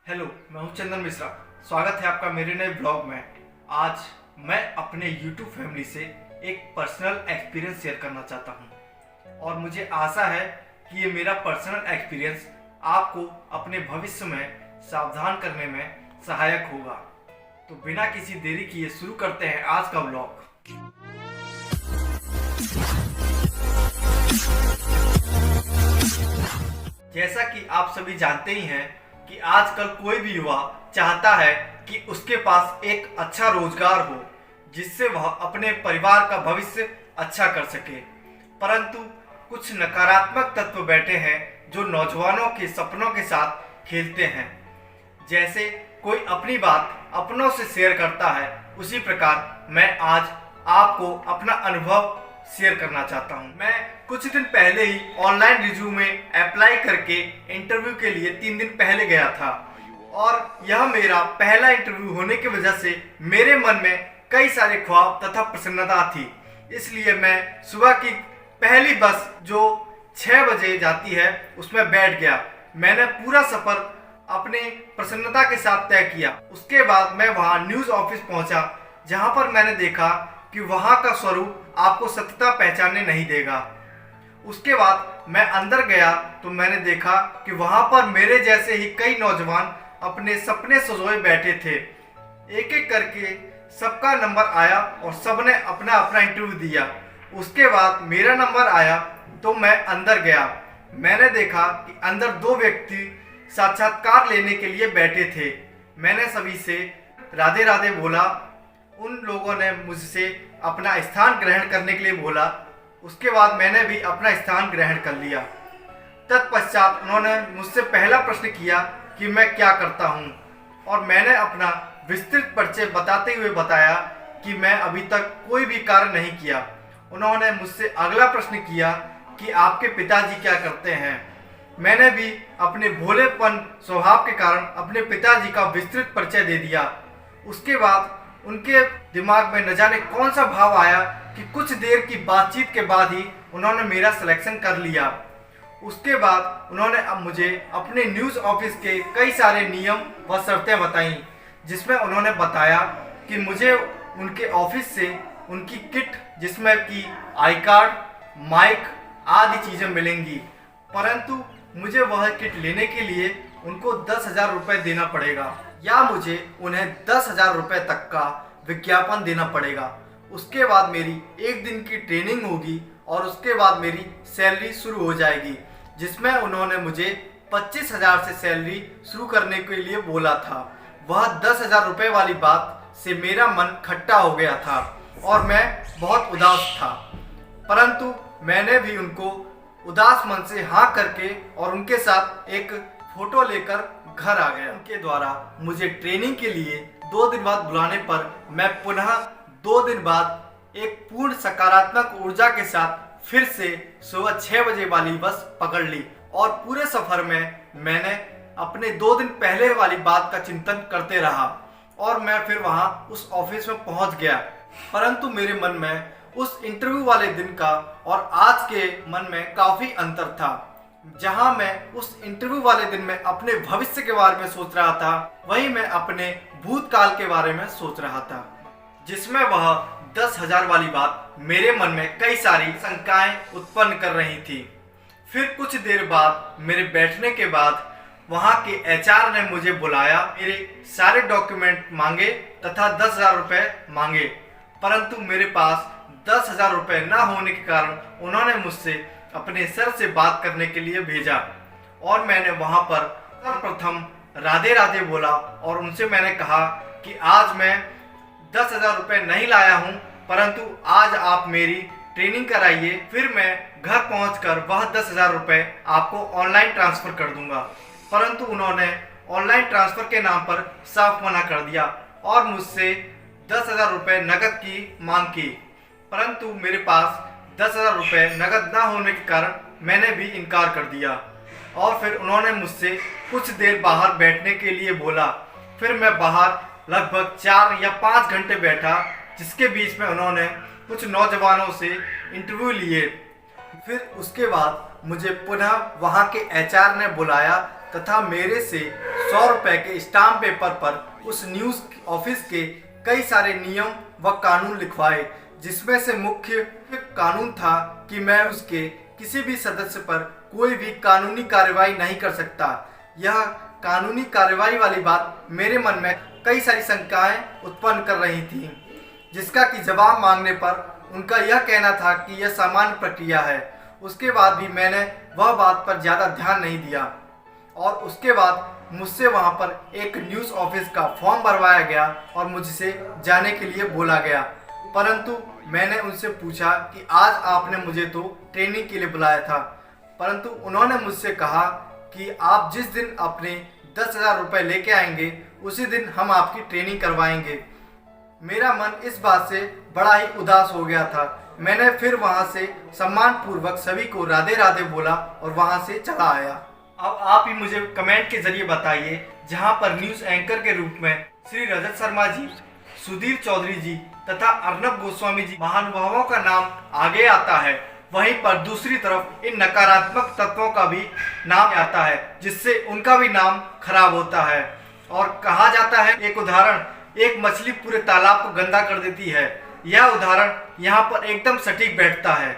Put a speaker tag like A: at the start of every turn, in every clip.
A: Hello, मैं हूं चंदन मिश्रा। स्वागत है आपका मेरे नए ब्लॉग में। आज मैं अपने YouTube फैमिली से एक पर्सनल एक्सपीरियंस शेयर करना चाहता हूं और मुझे आशा है कि ये मेरा पर्सनल एक्सपीरियंस आपको अपने भविष्य में सावधान करने में सहायक होगा। तो बिना किसी देरी किए शुरू करते हैं आज का ब्लॉग। जैसा कि आप सभी जानते ही हैं कि आजकल कोई भी युवा चाहता है कि उसके पास एक अच्छा रोजगार हो जिससे वह अपने परिवार का भविष्य अच्छा कर सके, परंतु कुछ नकारात्मक तत्व बैठे हैं जो नौजवानों के सपनों के साथ खेलते हैं। जैसे कोई अपनी बात अपनों से शेयर करता है, उसी प्रकार मैं आज आपको अपना अनुभव शेयर करना चाहता हूं। मैं कुछ दिन पहले ही ऑनलाइन रिज्यूमे अप्लाई करके इंटरव्यू के लिए 3 दिन पहले गया था और यह मेरा पहला इंटरव्यू होने की वजह से मेरे मन में कई सारे ख्वाब तथा प्रसन्नता थी। इसलिए मैं सुबह की पहली बस जो 6 बजे जाती है उसमें बैठ गया। मैंने पूरा सफर अपने प्रसन्नता के साथ तय किया। उसके बाद मैं वहां न्यूज़ ऑफिस पहुंचा, जहां पर मैंने देखा कि वहां का स्वरूप आपको सत्यता पहचानने नहीं देगा। उसके बाद मैं अंदर गया तो मैंने देखा कि वहां पर मेरे जैसे ही कई नौजवान अपने सपने सजोए बैठे थे। एक एक करके सबका नंबर आया और सबने अपना अपना इंटरव्यू दिया। उसके बाद मेरा नंबर आया तो मैं अंदर गया। मैंने देखा कि अंदर 2 व्यक्ति साक्षात्कार लेने के लिए बैठे थे। मैंने सभी से राधे राधे बोला। उन लोगों ने मुझसे अपना स्थान ग्रहण करने के लिए बोला। उसके बाद मैंने भी अपना स्थान ग्रहण कर लिया। तत्पश्चात उन्होंने मुझसे पहला प्रश्न किया कि मैं क्या करता हूं और मैंने अपना विस्तृत परिचय बताते हुए बताया कि मैं अभी तक कोई भी कार्य नहीं किया। उन्होंने मुझसे अगला प्रश्न किया कि आपके पिताजी क्या करते हैं। मैंने भी अपने भोलेपन स्वभाव के कारण अपने पिताजी का विस्तृत परिचय दे दिया। उसके बाद उनके दिमाग में न जाने कौन सा भाव आया कि कुछ देर की बातचीत के बाद ही उन्होंने मेरा सिलेक्शन कर लिया। उसके बाद उन्होंने अब मुझे अपने न्यूज़ ऑफिस के कई सारे नियम व शर्तें बताईं, जिसमें उन्होंने बताया कि मुझे उनके ऑफिस से उनकी किट जिसमें कि आई कार्ड, माइक आदि चीज़ें मिलेंगी, परंतु मुझे वह किट लेने के लिए उनको 10,000 रुपये देना पड़ेगा या मुझे उन्हें 10,000 रुपये तक का विज्ञापन देना पड़ेगा। उसके बाद मेरी 1 दिन की ट्रेनिंग होगी और उसके बाद मेरी सैलरी शुरू हो जाएगी, जिसमें उन्होंने मुझे 25,000 से सैलरी शुरू करने के लिए बोला था। वह 10,000 रुपये वाली बात से मेरा मन खट्टा हो गया था और मैं बहुत उदास था, परंतु मैंने भी उनको उदास मन से हाँ करके और उनके साथ एक फोटो लेकर घर आ गया। उनके द्वारा मुझे ट्रेनिंग के लिए 2 दिन बाद बुलाने पर मैं पुनः 2 दिन बाद एक पूर्ण सकारात्मक ऊर्जा के साथ फिर से सुबह 6 बजे वाली बस पकड़ ली और पूरे सफर में मैंने अपने 2 दिन पहले वाली बात का चिंतन करते रहा और मैं फिर वहां उस ऑफिस में पहुंच गया। परंतु मेरे मन में उस इंटरव्यू वाले दिन का और आज के मन में काफी अंतर था। जहां मैं उस इंटरव्यू वाले दिन में अपने भविष्य के बारे में सोच रहा था, वहीं मैं अपने भूतकाल के बारे में सोच रहा था, जिसमें वह 10,000 वाली बात मेरे मन में कई सारी शंकाएं उत्पन्न कर रही थी। फिर कुछ देर बाद मेरे बैठने के बाद वहां के एचआर ने मुझे बुलाया, मेरे सारे डॉक्यूमेंट मांगे तथा 10,000 रुपये मांगे, परंतु मेरे पास 10,000 रुपये न होने के कारण उन्होंने मुझसे अपने सर से बात करने के लिए भेजा और मैंने वहां पर सर्वप्रथम राधे राधे बोला और उनसे मैंने कहा कि आज मैं 10,000 रुपये नहीं लाया हूं, परंतु आज आप मेरी ट्रेनिंग कराइए, फिर मैं घर पहुंचकर वह 10,000 रुपये आपको ऑनलाइन ट्रांसफ़र कर दूंगा। परंतु उन्होंने ऑनलाइन ट्रांसफ़र के नाम पर साफ मना कर दिया और मुझसे 10,000 रुपये नकद की मांग की, परंतु मेरे पास 10,000 रुपये नकद ना होने के कारण मैंने भी इनकार कर दिया और फिर उन्होंने मुझसे कुछ देर बाहर बैठने के लिए बोला। फिर मैं बाहर लगभग 4 या 5 घंटे बैठा, जिसके बीच में उन्होंने कुछ नौजवानों से इंटरव्यू लिए। फिर उसके बाद मुझे पुनः वहाँ के एचआर ने बुलाया तथा मेरे से 100 रुपए के स्टाम्प पेपर पर उस न्यूज़ ऑफिस के कई सारे नियम व कानून लिखवाए, जिसमें से मुख्य कानून था कि मैं उसके किसी भी सदस्य पर कोई भी कानूनी कार्रवाई नहीं कर सकता। यह कानूनी कार्रवाई वाली बात मेरे मन में कई सारी शंकाएं उत्पन्न कर रही थी, जिसका कि जवाब मांगने पर उनका यह कहना था कि यह सामान्य प्रक्रिया है। उसके बाद भी मैंने वह बात पर ज़्यादा ध्यान नहीं दिया और उसके बाद मुझसे वहां पर एक न्यूज़ ऑफिस का फॉर्म भरवाया गया और मुझसे जाने के लिए बोला गया। परंतु मैंने उनसे पूछा कि आज आपने मुझे तो ट्रेनिंग के लिए बुलाया था, परंतु उन्होंने मुझसे कहा कि आप जिस दिन अपने 10,000 रुपये लेके आएंगे उसी दिन हम आपकी ट्रेनिंग करवाएंगे। मेरा मन इस बात से बड़ा ही उदास हो गया था। मैंने फिर वहां से सम्मानपूर्वक सभी को राधे राधे बोला और वहां से चला आया। अब आप ही मुझे कमेंट के जरिए बताइए, जहां पर न्यूज़ एंकर के रूप में श्री रजत शर्मा जी, सुधीर चौधरी जी तथा अर्नब गोस्वामी जी महानुभावों का नाम आगे आता है, वहीं पर दूसरी तरफ इन नकारात्मक तत्वों का भी नाम आता है, जिससे उनका भी नाम खराब होता है। और कहा जाता है, एक उदाहरण, एक मछली पूरे तालाब को गंदा कर देती है। यह उदाहरण यहाँ पर एकदम सटीक बैठता है।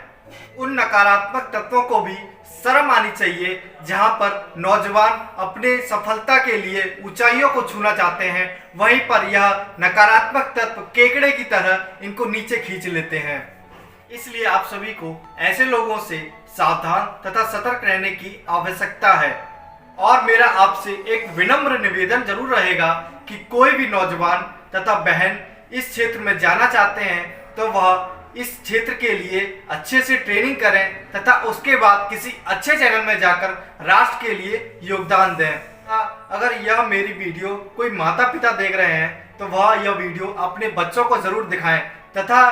A: उन नकारात्मक तत्वों को भी शर्म आनी चाहिए, जहाँ पर नौजवान अपने सफलता के लिए ऊंचाइयों को छूना चाहते हैं, वहीं पर यह नकारात्मक तत्व केकड़े की तरह इनको नीचे खींच लेते हैं। इसलिए आप सभी को ऐसे लोगों से सावधान तथा सतर्क रहने की आवश्यकता है। और मेरा आपसे एक विनम्र निवेदन जरूर रहेगा कि कोई भी नौजवान तथा बहन इस क्षेत्र में जाना चाहते हैं तो वह इस क्षेत्र के लिए अच्छे से ट्रेनिंग करें तथा उसके बाद किसी अच्छे चैनल में जाकर राष्ट्र के लिए योगदान दें। अगर यह मेरी वीडियो कोई माता पिता देख रहे हैं तो वह यह वीडियो अपने बच्चों को जरूर दिखाएं, तथा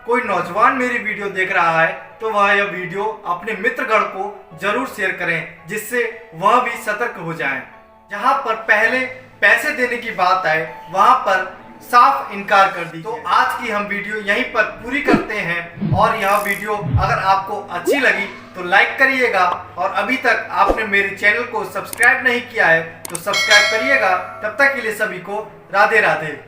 A: कोई नौजवान मेरी वीडियो देख रहा है तो वह यह वीडियो अपने मित्रगण को जरूर शेयर करें, जिससे वह भी सतर्क हो जाएं। जहां पर पहले पैसे देने की बात आए वहां पर साफ इनकार कर दी। तो आज की हम वीडियो यहीं पर पूरी करते हैं, और यह वीडियो अगर आपको अच्छी लगी तो लाइक करिएगा, और अभी तक आपने मेरे चैनल को सब्सक्राइब नहीं किया है तो सब्सक्राइब करिएगा। तब तक के लिए सभी को राधे राधे।